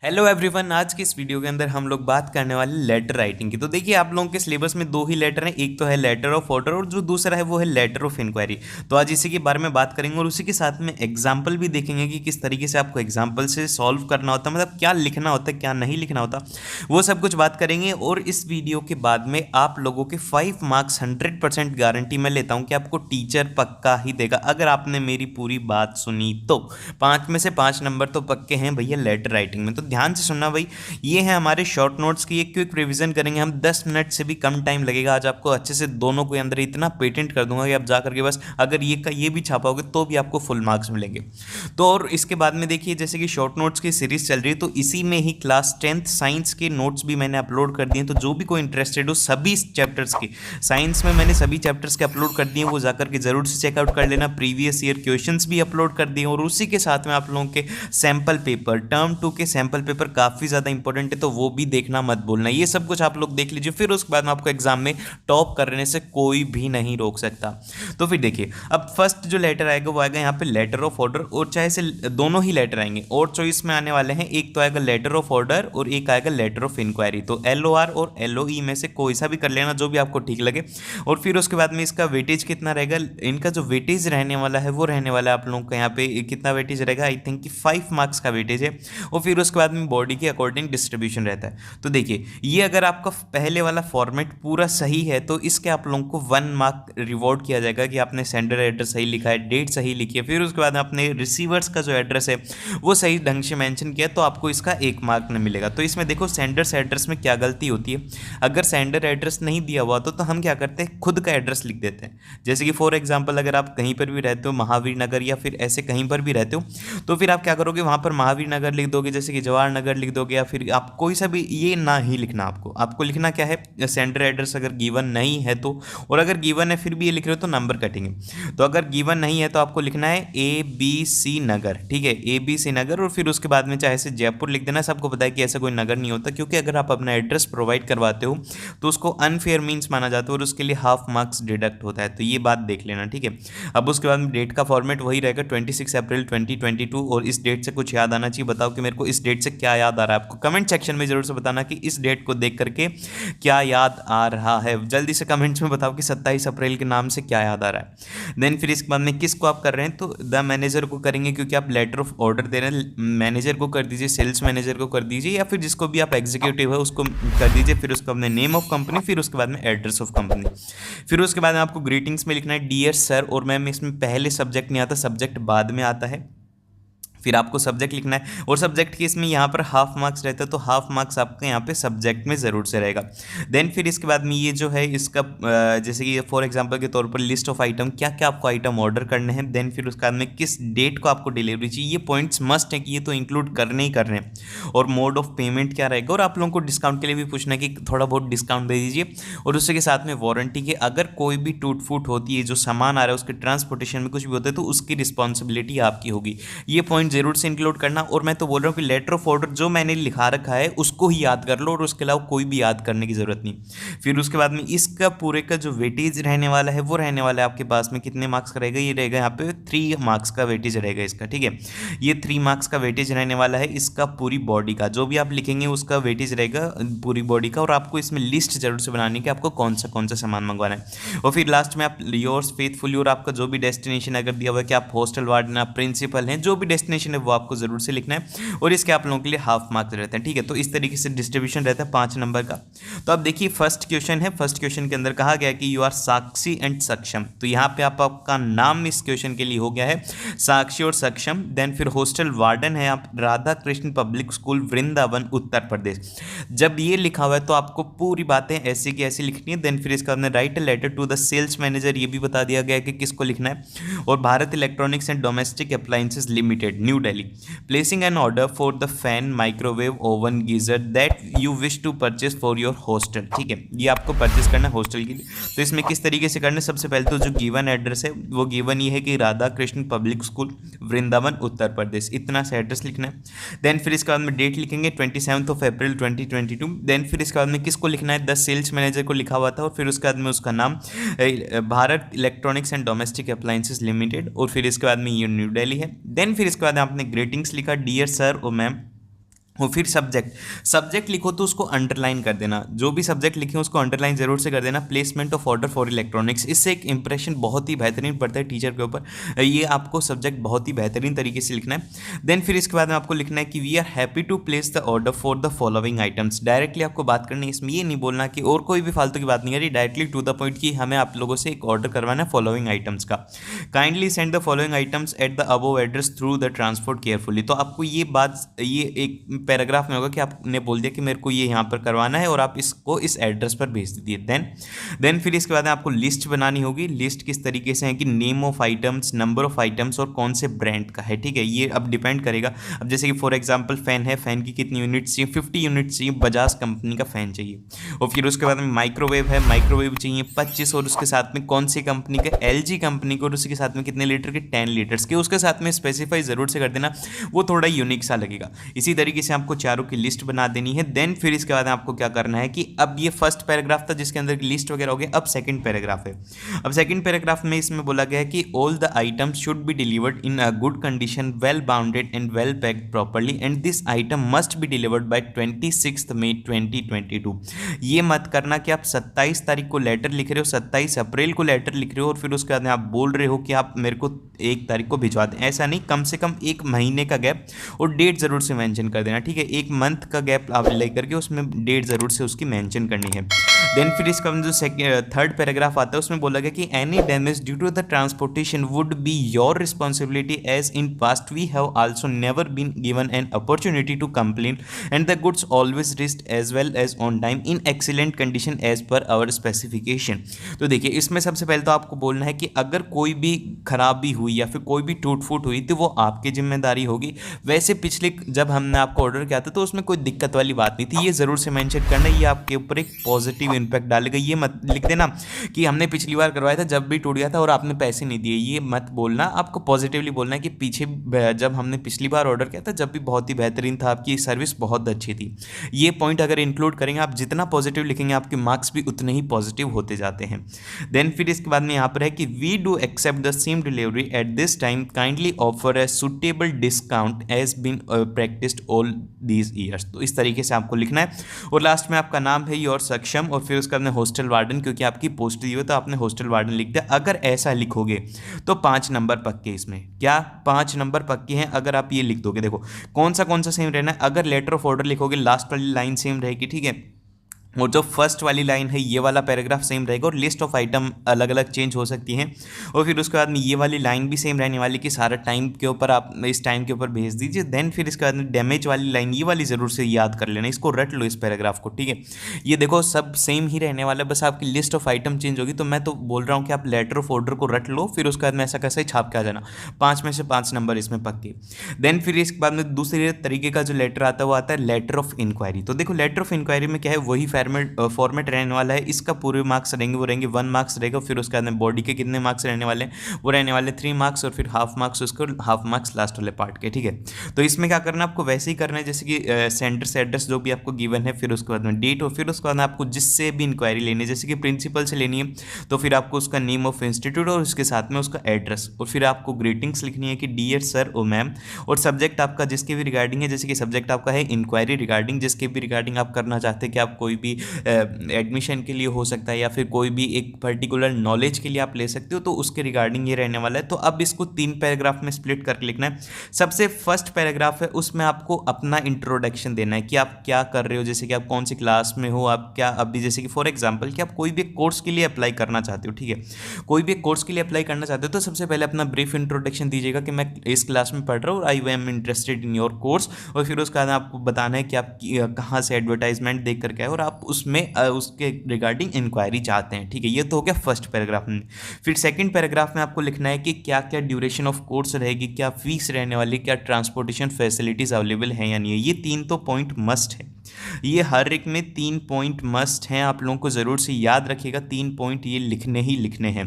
Hello everyone. आज की इस वीडियो के अंदर हम लोग बात करने वाले लेटर राइटिंग की। तो देखिए, आप लोगों के सिलेबस में दो ही लेटर हैं, एक तो है लेटर ऑफ ऑर्डर और जो दूसरा है वो है लेटर ऑफ इंक्वायरी। तो आज इसी के बारे में बात करेंगे और उसी के साथ में एग्जाम्पल भी देखेंगे कि किस तरीके से आपको एग्जाम्पल से सॉल्व करना होता है, मतलब क्या लिखना होता है क्या नहीं लिखना होता, वो सब कुछ बात करेंगे। और इस वीडियो के बाद में आप लोगों के 5 मार्क्स 100% गारंटी मैं लेता हूँ कि आपको टीचर पक्का ही देगा अगर आपने मेरी पूरी बात सुनी तो। 5 में से 5 नंबर तो पक्के हैं भैया लेटर राइटिंग में। तो ध्यान से सुनना भाई, ये है हमारे शॉर्ट नोट्स की एक क्विक रिवीजन करेंगे हम। 10 मिनट से भी कम टाइम लगेगा। आज आपको अच्छे से दोनों के अंदर इतना पेटेंट कर दूंगा कि आप जा करके बस अगर ये का ये भी छापाओगे तो भी आपको फुल मार्क्स मिलेंगे। तो और इसके बाद में देखिए, जैसे कि शॉर्ट नोट्स की सीरीज चल रही है तो इसी में ही क्लास 10th साइंस के नोट्स भी मैंने अपलोड कर दिए हैं। तो जो भी कोई इंटरेस्टेड हो सभी चैप्टर्स के, साइंस में मैंने सभी चैप्टर्स के अपलोड कर दिए हैं, वो जाकर के जरूर से चेकआउट कर लेना। प्रीवियस ईयर क्वेश्चंस भी अपलोड कर दिए और उसी के साथ में आप लोगों के सैंपल पेपर, टर्म 2 के सैंपल पेपर काफ़ी ज़्यादा इंपॉर्टेंट है, तो वो भी देखना मत भूलना। ये सब कुछ आप लोग देख लीजिए, फिर उसके बाद में आपको एग्जाम में टॉप करने से कोई भी नहीं रोक सकता। तो फिर देखिए, अब फर्स्ट जो लेटर आएगा वो आएगा यहाँ पे लेटर ऑफ ऑर्डर, और चाहे से दोनों ही लेटर आएंगे और चॉइस में आने वाले हैं। एक तो आएगा लेटर ऑफ ऑर्डर और एक आएगा लेटर ऑफ इंक्वायरी। तो LOR और LOE में से कोई सा भी कर लेना, जो भी आपको ठीक लगे। और फिर उसके बाद में इसका वेटेज कितना रहेगा, इनका जो वेटेज रहने वाला है वो रहने वाला है आप लोगों का यहाँ पे कितना वेटेज रहेगा, आई थिंक कि 5 मार्क्स का वेटेज है। और फिर उसके बाद में बॉडी के अकॉर्डिंग डिस्ट्रीब्यूशन रहता है। तो देखिए, ये अगर आपका पहले वाला फॉर्मेट पूरा सही है तो इसके आप लोगों को 1 मार्क रिवॉर्ड किया जाएगा कि आपने सेंडर एड्रेस सही लिखा है, डेट सही लिखी है, फिर उसके बाद आपने रिसीवर्स का जो एड्रेस है वो सही ढंग से मेंशन किया, तो आपको इसका 1 मार्क न मिलेगा। तो इसमें देखो सेंडर्स एड्रेस में क्या गलती होती है। अगर सेंडर एड्रेस नहीं दिया हुआ तो हम क्या करते हैं, खुद का एड्रेस लिख देते हैं। जैसे कि फॉर एग्जाम्पल, अगर आप कहीं पर भी रहते हो, महावीर नगर या फिर ऐसे कहीं पर भी रहते हो, तो फिर आप क्या करोगे, वहाँ पर महावीर नगर लिख दोगे, जैसे कि जवाहर नगर लिख दोगे, या फिर आप कोई सा भी ये ना ही लिखना। आपको लिखना क्या है, सेंडर एड्रेस अगर गिवन नहीं है तो, और अगर गिवन है फिर भी ये लिख रहे हो तो नंबर कटेंगे। तो अगर गिवन नहीं है तो आपको लिखना है ABC नगर, ठीक है, ABC नगर। और फिर उसके बाद में चाहे से जयपुर लिख देना। सबको पता है कि ऐसा कोई नगर नहीं होता, क्योंकि अगर आप अपना एड्रेस प्रोवाइड करवाते हो तो उसको अनफेयर मीन्स माना जाता है और उसके लिए हाफ मार्क्स डिडक्ट होता है। तो ये बात देख लेना, ठीक है। अब उसके बाद में डेट का फॉर्मेट वही रहेगा, 26 अप्रैल 2022। और इस डेट से कुछ याद आना चाहिए। बताओ कि मेरे को इस डेट से क्या याद आ रहा है। आपको कमेंट सेक्शन में जरूर से बताना कि इस डेट को देख करके क्या याद आ रहा है। जल्दी से कमेंट्स में बताओ कि 27 अप्रैल के नाम से क्या याद आ रहा है। देन फिर इसके बाद में किसको आप कर रहे हैं, तो द मैनेजर को करेंगे, क्योंकि आप लेटर ऑफ ऑर्डर दे रहे हैं। मैनेजर को कर दीजिए, सेल्स मैनेजर को कर दीजिए, या फिर जिसको भी आप एग्जीक्यूटिव है उसको कर दीजिए। फिर उसको अपने नेम ऑफ कंपनी, फिर उसके बाद में एड्रेस ऑफ कंपनी। फिर उसके बाद में आपको ग्रीटिंग्स में लिखना है डियर सर और मैम। इसमें पहले सब्जेक्ट नहीं आता, सब्जेक्ट बाद में आता है। फिर आपको सब्जेक्ट लिखना है, और सब्जेक्ट के इसमें यहाँ पर हाफ मार्क्स रहता है, तो हाफ मार्क्स आपका यहाँ पे सब्जेक्ट में ज़रूर से रहेगा। देन फिर इसके बाद में ये जो है इसका जैसे कि फॉर एग्जांपल के तौर पर लिस्ट ऑफ आइटम, क्या क्या आपको आइटम ऑर्डर करने हैं। देन फिर उसके बाद में किस डेट को आपको डिलीवरी चाहिए। ये पॉइंट्स मस्ट है कि ये तो इंक्लूड करने ही करने हैं। और मोड ऑफ पेमेंट क्या रहेगा। और आप लोगों को डिस्काउंट के लिए भी पूछना है कि थोड़ा बहुत डिस्काउंट दे दीजिए। और उसके साथ में वारंटी के अगर कोई भी टूट फूट होती है, जो सामान आ रहा है उसके ट्रांसपोर्टेशन में कुछ भी होता है, तो उसकी रिस्पॉन्सिबिलिटी आपकी होगी। ये पॉइंट जरूर से इंक्लूड करना। और मैं तो बोल रहा हूँ कि लेटर ऑफ ऑर्डर जो मैंने लिखा रखा है उसको ही याद कर लो, और उसके अलावा कोई भी याद करने की जरूरत नहीं। फिर उसके बाद में इसका पूरे का जो वेटेज रहने वाला है वो रहने वाला है आपके पास में कितने मार्क्स का रहेगा, ये रहेगा यहाँ पे 3 मार्क्स का वेटेज रहेगा इसका, ठीक है। ये 3 मार्क्स का वेटेज रहने वाला है इसका। पूरी बॉडी का जो भी आप लिखेंगे उसका वेटेज रहेगा पूरी बॉडी का। और आपको इसमें लिस्ट जरूर से बनानी है कि आपको कौन सा सामान मंगवाना है। और फिर लास्ट में आप योर्स फेथफुली, और आपका जो भी डेस्टिनेशन अगर दिया हुआ है कि आप हॉस्टल वार्डन, आप प्रिंसिपल हैं, जो भी डेस्टिनेशन है वो आपको जरूर से लिखना है। और इसके आप लोगों के लिए हाफ मार्क्स रहते हैं, ठीक है। तो इस तरीके से डिस्ट्रीब्यूशन रहता है 5 नंबर का। तो अब देखिए फर्स्ट क्वेश्चन है। फर्स्ट क्वेश्चन के अंदर कहा गया कि यू आर साक्षी एंड सक्षम। तो यहाँ पे आपका नाम इस क्वेश्चन के लिए हो गया है साक्षी और सक्षम। देन फिर हॉस्टल वार्डन है आप राधा कृष्ण पब्लिक स्कूल वृंदावन उत्तर प्रदेश। जब ये लिखा हुआ है तो आपको पूरी बातें ऐसी की ऐसी लिखनी है। देन फिर इसके बाद में write letter to the sales manager, ये भी बता दिया गया है कि किसको लिखना है। और Bharat Electronics and Domestic Appliances Limited New Delhi, placing an order for the fan microwave oven geyser that you wish to purchase for your hostel, ठीक है। ये आपको परचेज करना है हॉस्टल के लिए। तो इसमें किस तरीके से करना है, सबसे पहले तो जो गिवन एड्रेस है वो गिवन ये है कि राधा कृष्ण पब्लिक स्कूल वृंदावन उत्तर प्रदेश, इतना सा एड्रेस लिखना है। देन फिर इसके बाद में डेट लिखेंगे 27 अप्रैल 2022। देन फिर इसके बाद में किसको लिखना है, 10 सेल्स मैनेजर को लिखा हुआ था। और फिर उसके बाद में उसका नाम Bharat Electronics and Domestic Appliances limited. और फिर इसके बाद में ये न्यू दिल्ली है। देन फिर इसके बाद आपने ग्रीटिंग्स लिखा डियर सर और मैम। और फिर सब्जेक्ट लिखो तो उसको अंडरलाइन कर देना, जो भी सब्जेक्ट लिखे उसको अंडरलाइन जरूर से कर देना। Placement of order for electronics, इससे एक इंप्रेशन बहुत ही बेहतरीन पड़ता है टीचर के ऊपर। ये आपको सब्जेक्ट बहुत ही बेहतरीन तरीके से लिखना है। देन फिर इसके बाद में आपको लिखना है कि we are happy to place the order for the following items. Directly आपको बात करनी है, इसमें ये नहीं बोलना कि और कोई भी फालतू की बात नहीं करी, डायरेक्टली टू द पॉइंट कि हमें आप लोगों से एक ऑर्डर करवाना है फॉलोइंग आइटम्स का। Kindly send the following items at the above address through the transport carefully. तो आपको ये बात, ये एक पैराग्राफ में होगा कि आपने बोल दिया कि मेरे को ये यहाँ पर करवाना है और आप इसको इस एड्रेस पर भेज दीजिए। देन फिर इसके बाद आपको लिस्ट बनानी होगी। लिस्ट किस तरीके से है कि name of items, number of items और कौन से ब्रांड का है, ठीक है। ये अब डिपेंड करेगा। अब जैसे कि फॉर एग्जांपल फैन है, फैन की कितनी यूनिट्स चाहिए, 50 यूनिट्स चाहिए, बजाज कंपनी का फैन चाहिए। और फिर उसके बाद में माइक्रोवेव है, माइक्रोवेव चाहिए 25, और उसके साथ में कौन सी कंपनी का, एलजी कंपनी को, और उसके साथ में कितने लीटर के, 10 लीटर्स के। उसके साथ में स्पेसिफाई जरूर से कर देना, वो थोड़ा यूनिक सा लगेगा। इसी तरीके से आपको चारों की लिस्ट बना देनी है। देन फिर इसके बाद आपको क्या करना है कि अब ये फर्स्ट पैराग्राफ था जिसके अंदर लिस्ट वगैरह हो गया, अब सेकंड पैराग्राफ है। अब सेकंड पैराग्राफ में इसमें बोला गया है कि all the items should be delivered in a good condition, well bounded and well packed properly, and this item must be delivered by 26 मई 2022। ये मत करना कि आप 27 तारीख को लेटर लिख रहे हो, 27 अप्रैल को लेटर लिख रहे हो और फिर उसके बाद आप बोल रहे हो कि आप मेरे को 1 तारीख को भिजवा दें। ऐसा नहीं, कम से कम 1 महीने का गैप और डेट जरूर से मेंशन कर देना, ठीक है। 1 मंथ का गैप आप लेकर के उसमें डेट जरूर से उसकी मेंशन करनी है। देन फिर इसका जो थर्ड पैराग्राफ आता है उसमें बोला गया कि any damage due to the transportation would be your responsibility, as in past we have also never been given an opportunity to complain, and the goods always reached as well as on time in excellent condition as per our specification. तो देखिए, इसमें सबसे पहले तो आपको बोलना है कि अगर कोई भी खराबी हुई या फिर कोई भी टूट फूट हुई तो वो आपकी जिम्मेदारी होगी। वैसे पिछले जब हमने आपको ऑर्डर किया था तो उसमें कोई दिक्कत वाली बात नहीं थी, ये जरूर से मेंशन करना, ये आपके ऊपर एक पॉजिटिव इंपैक्ट डालेगा। ये मत लिख देना कि हमने पिछली बार करवाया था जब भी टूट गया था और आपने पैसे नहीं दिए, ये मत बोलना। आपको पॉजिटिवली बोलना है कि पीछे जब हमने पिछली बार ऑर्डर किया था जब भी बहुत ही बेहतरीन था, आपकी सर्विस बहुत अच्छी थी। ये पॉइंट अगर इंक्लूड करेंगे आप, जितना पॉजिटिव लिखेंगे आपके मार्क्स भी उतने ही पॉजिटिव होते जाते हैं। देन फिर इसके बाद में यहाँ पर है कि we do accept the same delivery at this time, kindly offer a suitable discount as been practised all these years. तो इस तरीके से आपको लिखना है। और लास्ट में आपका नाम है योर सक्षम, और फिर उसका आपने हॉस्टल वार्डन, क्योंकि आपकी पोस्ट दी हो तो आपने हॉस्टल वार्डन लिख दिया। अगर ऐसा लिखोगे तो 5 नंबर पक्के, इसमें क्या 5 नंबर पक्के हैं अगर आप ये लिख दोगे। देखो कौन सा सेम रहना है, अगर लेटर ऑफ ऑर्डर लिखोगे लास्ट वाली लाइन सेम रहेगी, ठीक है, और जो फर्स्ट वाली लाइन है ये वाला पैराग्राफ सेम रहेगा, और लिस्ट ऑफ आइटम अलग अलग चेंज हो सकती हैं। और फिर उसके बाद में ये वाली लाइन भी सेम रहने वाली कि सारा टाइम के ऊपर आप इस टाइम के ऊपर भेज दीजिए। देन फिर इसके बाद में डैमेज वाली लाइन, ये वाली ज़रूर से याद कर लेना, इसको रट लो इस पैराग्राफ को, ठीक है। ये देखो सब सेम ही रहने वाला है, बस आपकी लिस्ट ऑफ आइटम चेंज होगी। तो मैं तो बोल रहा हूँ कि आप लेटर ऑफ ऑर्डर को रट लो, फिर उसके बाद में ऐसा कैसे ही छाप के आ जाना, 5 में से 5 नंबर इसमें पक्के। देन फिर इसके बाद में दूसरे तरीके का जो लेटर आता है वो आता है लेटर ऑफ इंक्वायरी। तो देखो लेटर ऑफ इंक्वायरी में क्या है, वही फॉर्मेट रहने वाला है। इसका पूरे मार्क्स रहेंगे वो रहेंगे 1 मार्क्स रहेगा। फिर उसके बाद में बॉडी के कितने मार्क्स रहने वाले हैं, वो रहने वाले 3 मार्क्स, और फिर हाफ मार्क्स उसको, हाफ मार्क्स लास्ट वाले पार्ट के, ठीक है। तो इसमें क्या करना है, आपको वैसे ही करना है जैसे कि सेंटर से एड्रेस जो भी आपको गिवन है, फिर उसके बाद में डेट, और फिर उसके बाद आपको जिससे भी इंक्वायरी लेनी है, जैसे कि प्रिंसिपल से लेनी है तो फिर आपको उसका नेम ऑफ इंस्टीट्यूट और उसके साथ में उसका एड्रेस, और फिर आपको ग्रीटिंग्स लिखनी है कि डियर सर ओ मैम, और सब्जेक्ट आपका जिसके भी रिगार्डिंग है, जैसे कि सब्जेक्ट आपका है इंक्वायरी रिगार्डिंग, जिसके भी रिगार्डिंग आप करना चाहते हैं कि आप कोई भी एडमिशन के लिए हो सकता है या फिर कोई भी एक पर्टिकुलर नॉलेज के लिए आप ले सकते हो, तो उसके रिगार्डिंग ये रहने वाला है। तो अब इसको 3 पैराग्राफ में स्प्लिट करके लिखना है। सबसे फर्स्ट पैराग्राफ है उसमें आपको अपना इंट्रोडक्शन देना है कि आप क्या कर रहे हो, जैसे कि आप कौन सी क्लास में हो, आप क्या अभी, जैसे कि फॉर एग्जांपल कि आप कोई भी कोर्स के लिए अप्लाई करना चाहते हो, ठीक है, कोई भी कोर्स के लिए अप्लाई करना चाहते हो तो सबसे पहले अपना ब्रीफ इंट्रोडक्शन दीजिएगा कि मैं इस क्लास में पढ़ रहा हूँ, I am interested in your course, और फिर उसके बाद आपको बताना है कि आप कहाँ से एडवर्टाइजमेंट देख करके आए और आप उसमें उसके रिगार्डिंग इंक्वायरी चाहते हैं, ठीक है। ये तो हो गया फर्स्ट पैराग्राफ में। फिर सेकंड पैराग्राफ में आपको लिखना है कि क्या क्या ड्यूरेशन ऑफ कोर्स रहेगी, क्या फीस रहने वाली, क्या ट्रांसपोर्टेशन फैसिलिटीज अवेलेबल है या नहीं है। ये 3 तो पॉइंट मस्ट है। ये हर एक में 3 पॉइंट मस्ट हैं, आप लोगों को ज़रूर से याद रखिएगा, 3 पॉइंट ये लिखने ही लिखने हैं।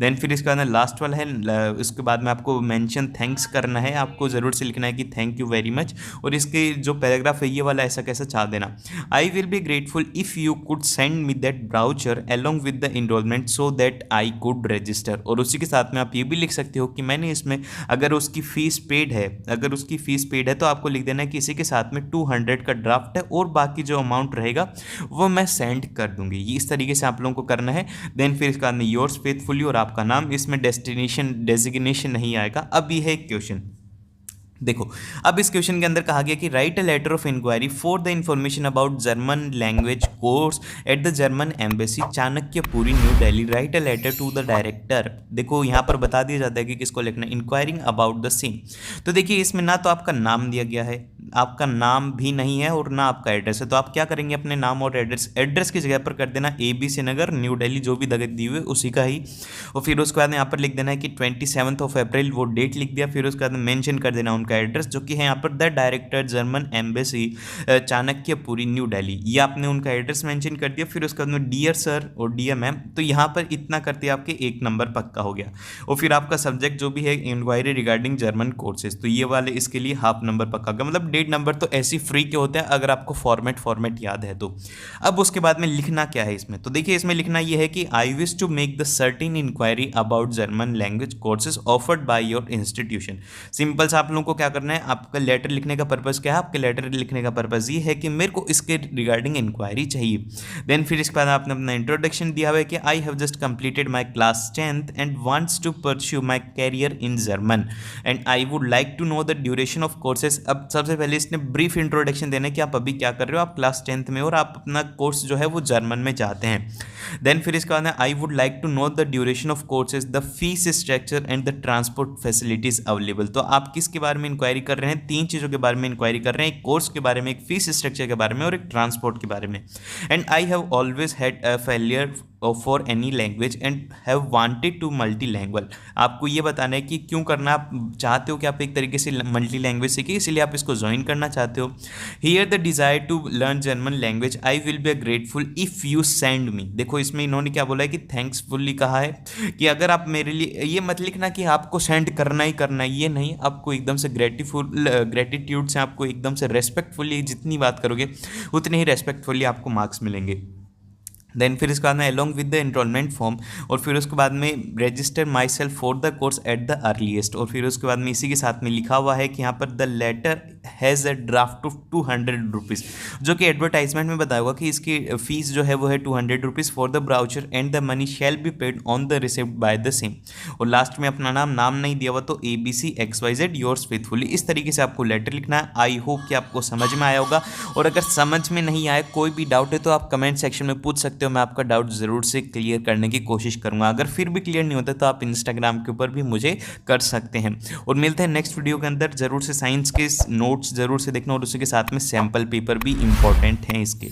देन फिर इसके बाद लास्ट वाला है, उसके बाद में आपको मेंशन थैंक्स करना है, आपको ज़रूर से लिखना है कि थैंक यू वेरी मच, और इसके जो पैराग्राफ है ये वाला ऐसा कैसा चाह देना, I will be grateful if you could send me that brochure along with the enrolment so that I could register. और उसी के साथ में आप ये भी लिख सकते हो कि मैंने इसमें अगर उसकी फ़ीस पेड है, अगर उसकी फ़ीस पेड है तो आपको लिख देना है कि इसी के साथ में 200 का ड्राफ्ट है और बाकी जो अमाउंट रहेगा वो मैं सेंड कर दूंगी। ये इस तरीके से आप लोगों को करना है। देन फिर इसका बाद योर्स फेथफुली और आपका नाम, इसमें डेस्टिनेशन डेजिग्नेशन नहीं आएगा। अब ये है क्वेश्चन, देखो अब इस क्वेश्चन के अंदर कहा गया कि write a letter of enquiry for the information about German language course at the German embassy Chanakyapuri New Delhi, write a letter to the director. देखो यहाँ पर बता दिया जाता है कि किसको लिखना है, इंक्वायरिंग अबाउट द सेम। तो देखिए इसमें ना तो आपका नाम दिया गया है, आपका नाम भी नहीं है और ना आपका एड्रेस है, तो आप क्या करेंगे अपने नाम और एड्रेस की जगह पर कर देना ABC नगर न्यू दिल्ली, जो भी जगह दी हुई है उसी का ही। और फिर उसके बाद यहाँ पर लिख देना है कि 27 अप्रैल, वो डेट लिख दिया। फिर उसके बाद मेंशन कर देना उनका एड्रेस जो कि है यहाँ पर the director German embassy Chanakyapuri New Delhi, ये आपने उनका एड्रेस मेंशन कर दिया। फिर उसके बाद में डियर सर और डियर मैम, तो यहाँ पर इतना करते आपके 1 नंबर पक्का हो गया। और फिर आपका सब्जेक्ट जो भी है इंक्वायरी रिगार्डिंग जर्मन कोर्सेज, तो ये वाले इसके लिए हाफ नंबर पक्का हो गया। मतलब 1.5 नंबर तो ऐसी फ्री के होते हैं अगर आपको फॉर्मेट याद है तो। अब उसके बाद में लिखना क्या है इसमें, तो देखिए इसमें लिखना ये है कि I wish to make the certain enquiry about German language courses offered by your institution. Simple सा आप लोगों को क्या करना है, आपका लेटर लिखने का पर्पस क्या है, आपके लेटर लिखने का पर्पस ये है कि मेरे को इसके रिगार्डिंग इंक्वायरी चाहिए। देन फिर इसके बाद आपने अपना इंट्रोडक्शन दिया हुआ है कि I have just completed my class 10th and wants to pursue my career in German and I would like to know the duration of courses. अब सबसे पहले इसने ब्रीफ इंट्रोडक्शन देना है कि आप अभी क्या कर रहे हो, आप क्लास 10th में और आप अपना कोर्स जो है वो जर्मन में चाहते हैं। देन फिर इसके बाद I would like to know the duration of courses, the fees structure and the transport facilities available. तो आप किसके बारे में इंक्वायरी कर रहे हैं, 3 चीज़ों के बारे में इंक्वायरी कर रहे हैं, एक कोर्स के बारे में, एक फीस स्ट्रक्चर के बारे में और एक ट्रांसपोर्ट के बारे में। And I have always had a failure for any language and have wanted to multi language. आपको ये बताना है कि क्यों करना, आप चाहते हो कि आप एक तरीके से मल्टी लैंग्वेज सीखिए, इसलिए आप इसको ज्वाइन करना चाहते हो। Here the desire to learn German language, I will be grateful if you send me. देखो इसमें इन्होंने क्या बोला है कि थैंक्सफुली कहा है कि अगर आप मेरे लिए, ये मत लिखना कि आपको सेंड करना ही करना है, ये नहीं, आपको एकदम से ग्रेटिट्यूड से, आपको एकदम से रेस्पेक्टफुली जितनी बात करोगे उतने ही रेस्पेक्टफुली आपको मार्क्स मिलेंगे। देन फिर इसके बाद में along with the enrolment form, और फिर उसके बाद में register my self for the course at the earliest. और फिर उसके बाद में इसी के साथ में लिखा हुआ है कि यहाँ पर the letter has a draft of 200 rupees, जो कि एडवर्टाइजमेंट में बताया होगा कि इसकी फीस जो है वो है 200 rupees for the brochure and the money shall be paid on the receipt by the same. और लास्ट में अपना नाम नहीं दिया हुआ, तो ABC XYZ योर्स फेथफुली। इस तरीके से आपको लेटर लिखना है। आई होप कि आपको समझ में आया होगा, और अगर समझ में नहीं आया, कोई भी डाउट है तो आप कमेंट सेक्शन में पूछ सकते हो, मैं आपका डाउट ज़रूर से क्लियर करने की कोशिश करूंगा। अगर फिर भी क्लियर नहीं होता तो आप इंस्टाग्राम के ऊपर भी मुझे कर सकते हैं। और मिलते हैं नेक्स्ट वीडियो के अंदर। ज़रूर से साइंस के नोट्स ज़रूर से देखना, और उसी के साथ में सैम्पल पेपर भी इंपॉर्टेंट हैं इसके।